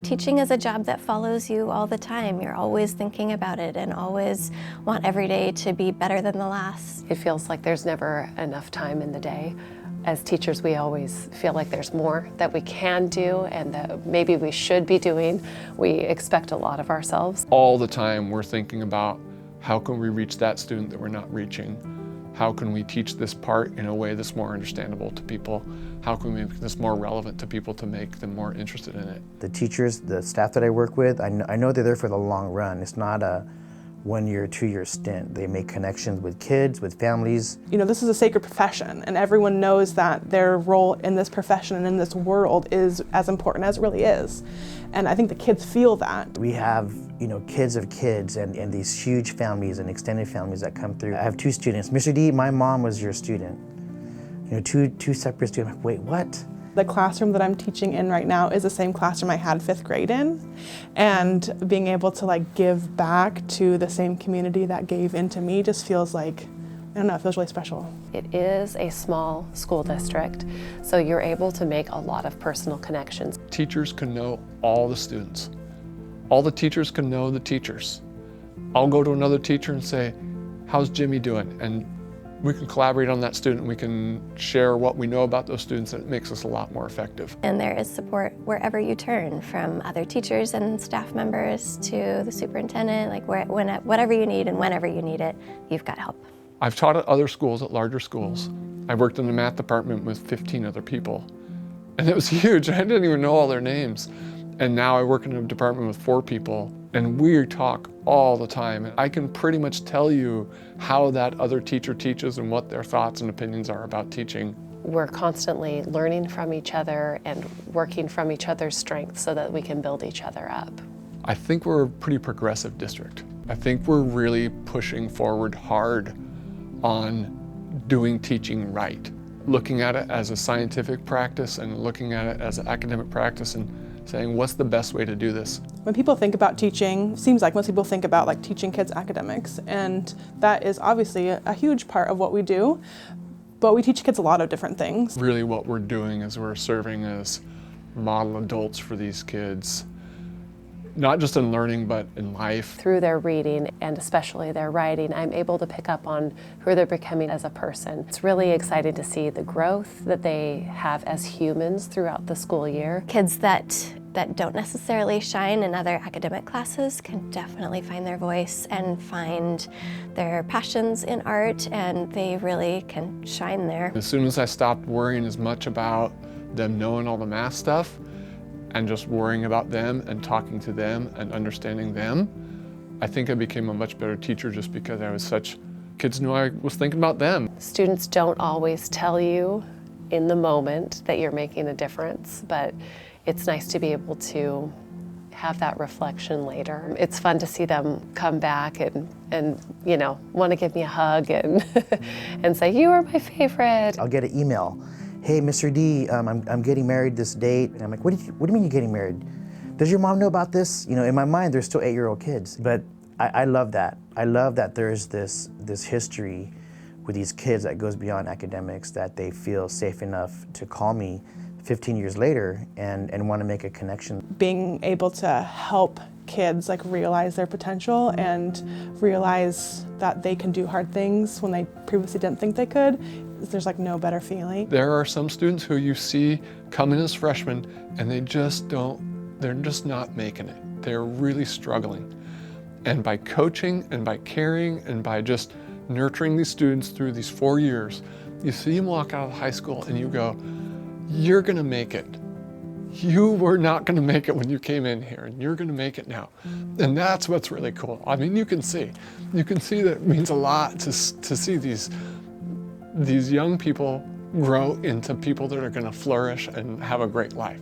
Teaching is a job that follows you all the time. You're always thinking about it and always want every day to be better than the last. It feels like there's never enough time in the day. As teachers, we always feel like there's more that we can do and that maybe we should be doing. We expect a lot of ourselves. All the time we're thinking about how can we reach that student that we're not reaching? How can we teach this part in a way that's more understandable to people? How can we make this more relevant to people to make them more interested in it? The teachers, the staff that I work with, I know they're there for the long run. It's not a 1 year, 2 year stint. They make connections with kids, with families. You know, this is a sacred profession, and everyone knows that their role in this profession and in this world is as important as it really is. And I think the kids feel that. We have, kids of kids and these huge families and extended families that come through. I have 2 students. Mr. D, my mom was your student. Two separate students. Wait, what? The classroom that I'm teaching in right now is the same classroom I had 5th grade in. And being able to give back to the same community that gave into me just feels like, I don't know, it feels really special. It is a small school district, so you're able to make a lot of personal connections. Teachers can know all the students. All the teachers can know the teachers. I'll go to another teacher and say, how's Jimmy doing? And we can collaborate on that student. We can share what we know about those students, and it makes us a lot more effective. And there is support wherever you turn, from other teachers and staff members to the superintendent, whatever you need and whenever you need it, you've got help. I've taught at other schools, at larger schools. I worked in the math department with 15 other people, and it was huge. I didn't even know all their names. And now I work in a department with 4 people, and we talk all the time. And I can pretty much tell you how that other teacher teaches and what their thoughts and opinions are about teaching. We're constantly learning from each other and working from each other's strengths so that we can build each other up. I think we're a pretty progressive district. I think we're really pushing forward hard on doing teaching right. Looking at it as a scientific practice and looking at it as an academic practice and saying, what's the best way to do this? When people think about teaching, it seems like most people think about teaching kids academics, and that is obviously a huge part of what we do, but we teach kids a lot of different things. Really what we're doing is we're serving as model adults for these kids, not just in learning, but in life. Through their reading, and especially their writing, I'm able to pick up on who they're becoming as a person. It's really exciting to see the growth that they have as humans throughout the school year. Kids that don't necessarily shine in other academic classes can definitely find their voice and find their passions in art, and they really can shine there. As soon as I stopped worrying as much about them knowing all the math stuff and just worrying about them and talking to them and understanding them, I think I became a much better teacher just because kids knew I was thinking about them. Students don't always tell you in the moment that you're making a difference, but it's nice to be able to have that reflection later. It's fun to see them come back and want to give me a hug and and say, you are my favorite. I'll get an email. Hey, Mr. D, I'm getting married this date. And I'm like, what do you mean you're getting married? Does your mom know about this? In my mind, they're still 8-year-old kids. But I love that. I love that there's this history with these kids that goes beyond academics, that they feel safe enough to call me 15 years later and want to make a connection. Being Able to help kids realize their potential and realize that they can do hard things when they previously didn't think they could, there's no better feeling. There are some students who you see come in as freshmen and they're just not making it. They're really struggling. And by coaching and by caring and by just nurturing these students through these 4 years, you see them walk out of high school and you go, you're gonna make it. You were not gonna make it when you came in here, and you're gonna make it now. And that's what's really cool. I mean, you can see that it means a lot to see these young people grow into people that are gonna flourish and have a great life.